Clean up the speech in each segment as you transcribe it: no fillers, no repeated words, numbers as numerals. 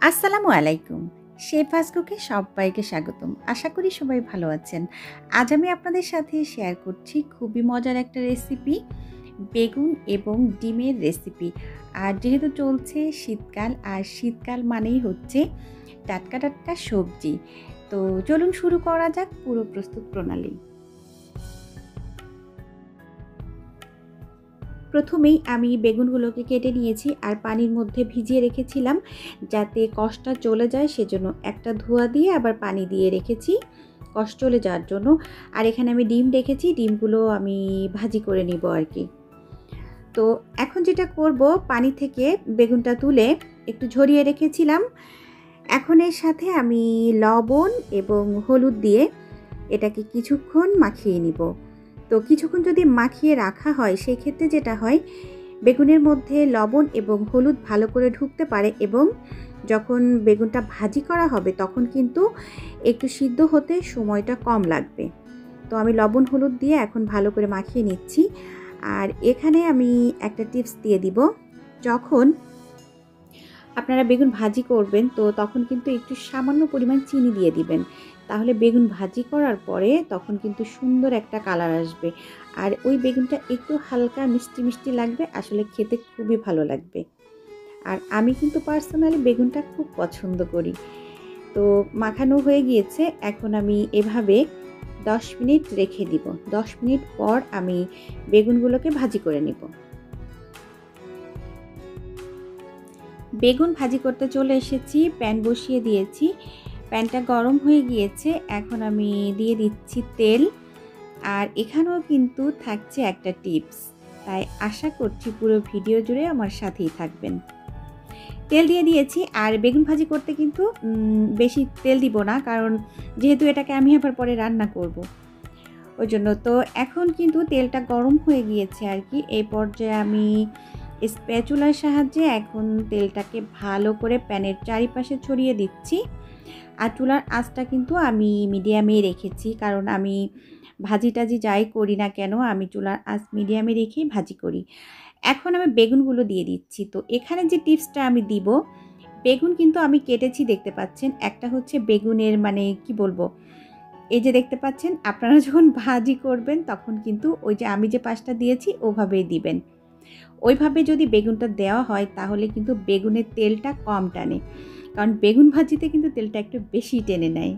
আসসালামু আলাইকুম। শেফাস কুকে সবাইকে স্বাগতম। আশা করি সবাই ভালো আছেন। আজ আমি আপনাদের সাথে শেয়ার করছি খুবই মজার একটা রেসিপি, বেগুন এবং ডিমের রেসিপি। আর যেহেতু চলছে শীতকাল, আর শীতকাল মানেই হচ্ছে টাটকা টাটকা সবজি। তো চলুন শুরু করা যাক পুরো প্রস্তুত প্রণালী। প্রথমেই আমি বেগুনগুলোকে কেটে নিয়েছি আর পানির মধ্যে ভিজিয়ে রেখেছিলাম যাতে কষটা চলে যায়, সেজন্য একটা ধোয়া দিয়ে আবার পানি দিয়ে রেখেছি কষ চলে যাওয়ার জন্য। আর এখানে আমি ডিম রেখেছি, ডিমগুলো আমি ভাজি করে নিব আর কি। তো এখন যেটা করব, পানি থেকে বেগুনটা তুলে একটু ঝরিয়ে রেখেছিলাম। এখন এর সাথে আমি লবণ এবং হলুদ দিয়ে এটাকে কিছুক্ষণ মাখিয়ে নিব। তো কিছুক্ষণ যদি মাখিয়ে রাখা হয় সেই ক্ষেত্রে যেটা হয়, বেগুনের মধ্যে লবণ এবং হলুদ ভালো করে ঢুকতে পারে এবং যখন বেগুনটা ভাজি করা হবে তখন কিন্তু একটু সিদ্ধ হতে সময়টা কম লাগবে। তো আমি লবণ হলুদ দিয়ে এখন ভালো করে মাখিয়ে নিচ্ছি। আর এখানে আমি একটা টিপস দিয়ে দিব, যখন আপনারা বেগুন ভাজি করবেন তো তখন কিন্তু একটু সামান্য পরিমাণ চিনি দিয়ে দিবেন, তাহলে বেগুন ভাজি করার পরে তখন কিন্তু সুন্দর একটা কালার আসবে। আর ওই বেগুনটা একটু হালকা মিষ্টি মিষ্টি লাগবে, আসলে খেতে খুবই ভালো লাগবে। আর আমি কিন্তু পার্সোনালি বেগুনটা খুব পছন্দ করি। তো মাখানো হয়ে গিয়েছে, এখন আমি এভাবে 10 মিনিট রেখে দিব। 10 মিনিট পর আমি বেগুনগুলোকে ভাজি করে নেব। বেগুন ভাজি করতে চলে এসেছি, প্যান বসিয়ে দিয়েছি, প্যানটা গরম হয়ে গিয়েছে। এখন আমি দিয়ে দিচ্ছি তেল। আর এখানেও কিন্তু থাকছে একটা টিপস, তাই আশা করছি পুরো ভিডিও জুড়ে আমার সাথেই থাকবেন। তেল দিয়ে দিয়েছি, আর বেগুন ভাজি করতে কিন্তু বেশি তেল দিব না, কারণ যেহেতু এটাকে আমি আবার পরে রান্না করব ওই জন্য। তো এখন কিন্তু তেলটা গরম হয়ে গিয়েছে আর কি। এই পর্যায়ে আমি স্প্যাচুলার সাহায্যে এখন তেলটাকে ভালো করে প্যানের চারিপাশে ছড়িয়ে দিচ্ছি। আর চুলার আঁচটা কিন্তু আমি মিডিয়ামে রেখেছি, কারণ আমি ভাজি টাজি যাই করি না কেন আমি চুলার আঁচ মিডিয়ামে রেখেই ভাজি করি। এখন আমি বেগুনগুলো দিয়ে দিচ্ছি। তো এখানে যে টিপসটা আমি দিব, বেগুন কিন্তু আমি কেটেছি, দেখতে পাচ্ছেন। একটা হচ্ছে বেগুনের মানে কি বলবো, এই যে দেখতে পাচ্ছেন, আপনারা যখন ভাজি করবেন তখন কিন্তু ওই যে আমি যে পাশটা দিয়েছি ওভাবেই দিবেন। ওইভাবে যদি বেগুনটা দেওয়া হয় তাহলে কিন্তু বেগুনের তেলটা কম টানে, কারণ বেগুন ভাজিতে কিন্তু তেলটা একটু বেশি টেনে নেয়।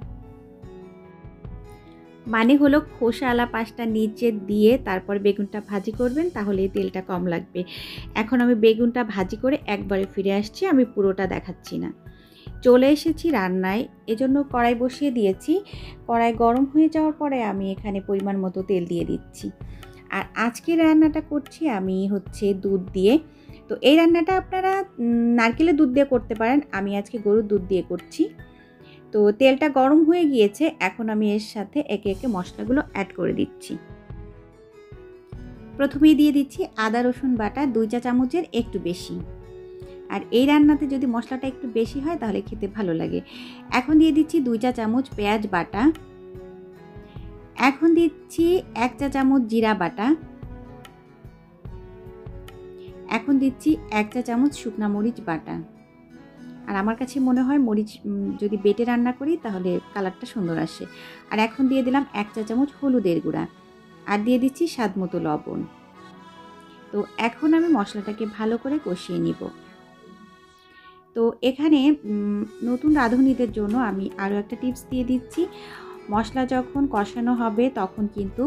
মানে হলো খোসাওয়ালা পাশটা নিচে দিয়ে তারপর বেগুনটা ভাজি করবেন, তাহলে তেলটা কম লাগবে। এখন আমি বেগুনটা ভাজি করে একবারে ফিরে আসছি, আমি পুরোটা দেখাচ্ছি না। চলে এসেছি রান্নায়, এজন্য কড়াই বসিয়ে দিয়েছি। কড়াই গরম হয়ে যাওয়ার পরে আমি এখানে পরিমাণ মতো তেল দিয়ে দিচ্ছি। আর আজকে রান্নাটা করছি আমি হচ্ছে দুধ দিয়ে। তো এই রান্নাটা আপনারা নারকেলের দুধ দিয়ে করতে পারেন, আমি আজকে গরুর দুধ দিয়ে করছি। তো তেলটা গরম হয়ে গিয়েছে, এখন আমি এর সাথে একে একে মশলাগুলো অ্যাড করে দিচ্ছি। প্রথমেই দিয়ে দিচ্ছি আদা রসুন বাটা 2 চা চামচের একটু বেশি। আর এই রান্নাতে যদি মশলাটা একটু বেশি হয় তাহলে খেতে ভালো লাগে। এখন দিয়ে দিচ্ছি 2 চা চামচ পেঁয়াজ বাটা। এখন দিচ্ছি 1 চা চামচ জিরা বাটা। এখন দিচ্ছি 1 চা চামচ শুকনা মরিচ বাটা। আর আমার কাছে মনে হয় মরিচ যদি বেটে রান্না করি তাহলে কালারটা সুন্দর আসে। আর এখন দিয়ে দিলাম 1 চা চামচ হলুদের গুঁড়া, আর দিয়ে দিচ্ছি স্বাদ মতো লবণ। তো এখন আমি মশলাটাকে ভালো করে কষিয়ে নিব। তো এখানে নতুন রাঁধুনিদের জন্য আমি আরও একটা টিপস দিয়ে দিচ্ছি। মশলা যখন কষানো হবে তখন কিন্তু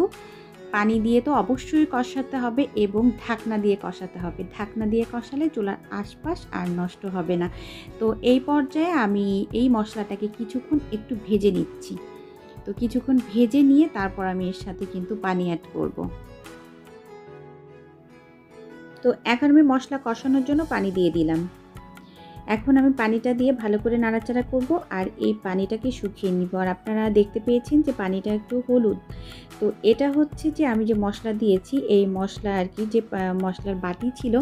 পানি দিয়ে তো অবশ্যই কষাতে হবে এবং ঢাকনা দিয়ে কষাতে হবে। ঢাকনা দিয়ে কষালে চুলার আশপাশ আর নষ্ট হবে না। তো এই পর্যায়ে আমি এই মশলাটাকে কিছুক্ষণ একটু ভেজে নিচ্ছি। তো কিছুক্ষণ ভেজে নিয়ে তারপর আমি এর সাথে কিন্তু পানি অ্যাড করব। তো এখন আমি মশলা কষানোর জন্য পানি দিয়ে দিলাম। এখন আমি পানিটা দিয়ে ভালো করে নাড়াচাড়া করব আর এই পানিটাকে শুকিয়ে নিব। আর আপনারা দেখতে পেয়েছেন যে পানিটা একটু হলুদ। তো এটা হচ্ছে যে আমি যে মশলা দিয়েছি এই মশলা আর কি, যে মশলার বাটি ছিল,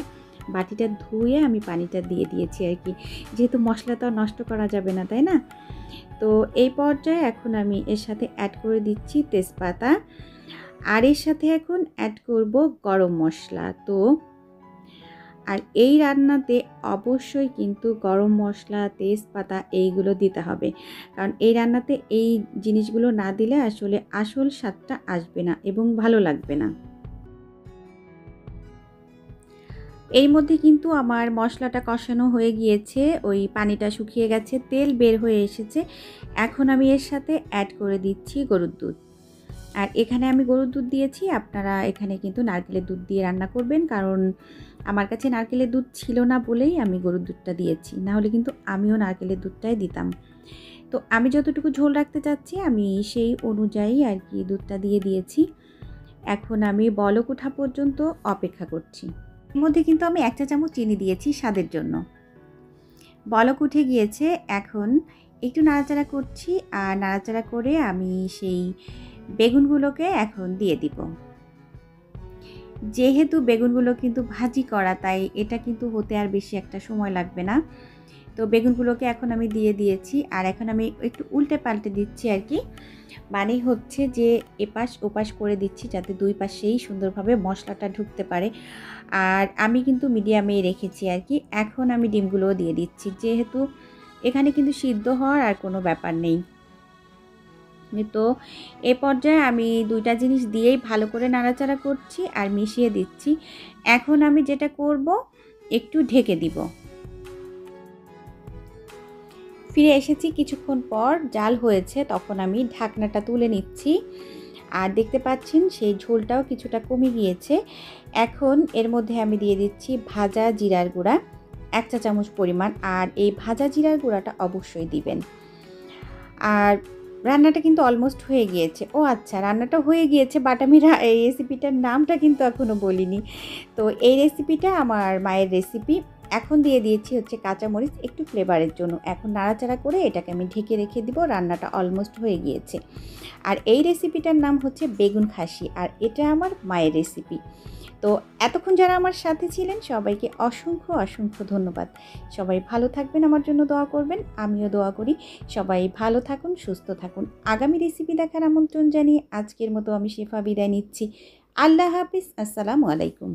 বাটিটা ধুয়ে আমি পানিটা দিয়ে দিয়েছি আর কি, যেহেতু মশলা তো নষ্ট করা যাবে না, তাই না? তো এই পর্যায়ে এখন আমি এর সাথে অ্যাড করে দিচ্ছি তেজপাতা, আর এর সাথে এখন অ্যাড করব গরম মশলা। তো আর এই রান্নাতে অবশ্যই কিন্তু গরম মশলা, তেজপাতা এইগুলো দিতে হবে, কারণ এই রান্নাতে এই জিনিসগুলো না দিলে আসলে আসল স্বাদটা আসবে না এবং ভালো লাগবে না। এর মধ্যে কিন্তু আমার মশলাটা কষানো হয়ে গিয়েছে, ওই পানিটা শুকিয়ে গেছে, তেল বের হয়ে এসেছে। এখন আমি এর সাথে অ্যাড করে দিচ্ছি গরুর দুধ। আর এখানে আমি গরুর দুধ দিয়েছি, আপনারা এখানে কিন্তু নারকেলের দুধ দিয়ে রান্না করবেন, কারণ আমার কাছে নারকেলের দুধ ছিল না বলেই আমি গরুর দুধটা দিয়েছি, না হলে কিন্তু আমিও নারকেলের দুধটাই দিতাম। তো আমি যতটুকু ঝোল রাখতে চাচ্ছি আমি সেই অনুযায়ী আর কি দুধটা দিয়ে দিয়েছি। এখন আমি বলক ওঠা পর্যন্ত অপেক্ষা করছি। এর মধ্যে কিন্তু আমি 1 চা চামচ চিনি দিয়েছি স্বাদের জন্য। বলক উঠে গিয়েছে, এখন একটু নাড়াচাড়া করছি, আর নাড়াচাড়া করে আমি সেই বেগুনগুলোকে এখন দিয়ে দিব। যেহেতু বেগুনগুলো কিন্তু ভাজি করা, তাই এটা কিন্তু হতে আর বেশি একটা সময় লাগবে না। তো বেগুনগুলোকে এখন আমি দিয়ে দিয়েছি, আর এখন আমি একটু উল্টে পাল্টে দিচ্ছি আর কি, মানে হচ্ছে যে এপাশ ওপাশ করে দিচ্ছি যাতে দুই পাশেই সুন্দরভাবে মশলাটা ঢুকতে পারে। আর আমি কিন্তু মিডিয়ামেই রেখেছি আর কি। এখন আমি ডিমগুলোও দিয়ে দিচ্ছি, যেহেতু এখানে কিন্তু সিদ্ধ হওয়ার আর কোনো ব্যাপার নেই। তো এ পর্যায়ে আমি দুইটা জিনিস দিয়েই ভালো করে নাড়াচাড়া করছি আর মিশিয়ে দিচ্ছি। এখন আমি যেটা করব, একটু ঢেকে দিব। ফিরে এসেছি কিছুক্ষণ পর, জাল হয়েছে, তখন আমি ঢাকনাটা তুলে নিচ্ছি। আর দেখতে পাচ্ছেন সেই ঝোলটাও কিছুটা কমে গিয়েছে। এখন এর মধ্যে আমি দিয়ে দিচ্ছি ভাজা জিরার গুঁড়া 1 চা চামচ পরিমাণ, আর এই ভাজা জিরার গুঁড়াটা অবশ্যই দিবেন। আর রান্নাটা কিন্তু অলমোস্ট হয়ে গিয়েছে। ও আচ্ছা, রান্নাটা হয়ে গিয়েছে, বাট আমি এই রেসিপিটার নামটা কিন্তু এখনও বলিনি। তো এই রেসিপিটা আমার মায়ের রেসিপি। এখন দিয়ে দিয়েছি হচ্ছে কাঁচামরিচ একটু ফ্লেভারের জন্য। এখন নাড়াচাড়া করে এটাকে আমি ঢেকে রেখে দিব। রান্নাটা অলমোস্ট হয়ে গিয়েছে। আর এই রেসিপিটার নাম হচ্ছে বেগুন খাসি, আর এটা আমার মায়ের রেসিপি। তো এতক্ষণ যারা আমার সাথে ছিলেন সবাইকে অসংখ্য অসংখ্য ধন্যবাদ। সবাই ভালো থাকবেন, আমার জন্য দোয়া করবেন, আমিও দোয়া করি। সবাই ভালো থাকুন, সুস্থ থাকুন। আগামী রেসিপি দেখার আমন্ত্রণ জানিয়ে আজকের মতো আমি শেফা বিদায় নিচ্ছি। আল্লাহ হাফিজ, আসসালামু আলাইকুম।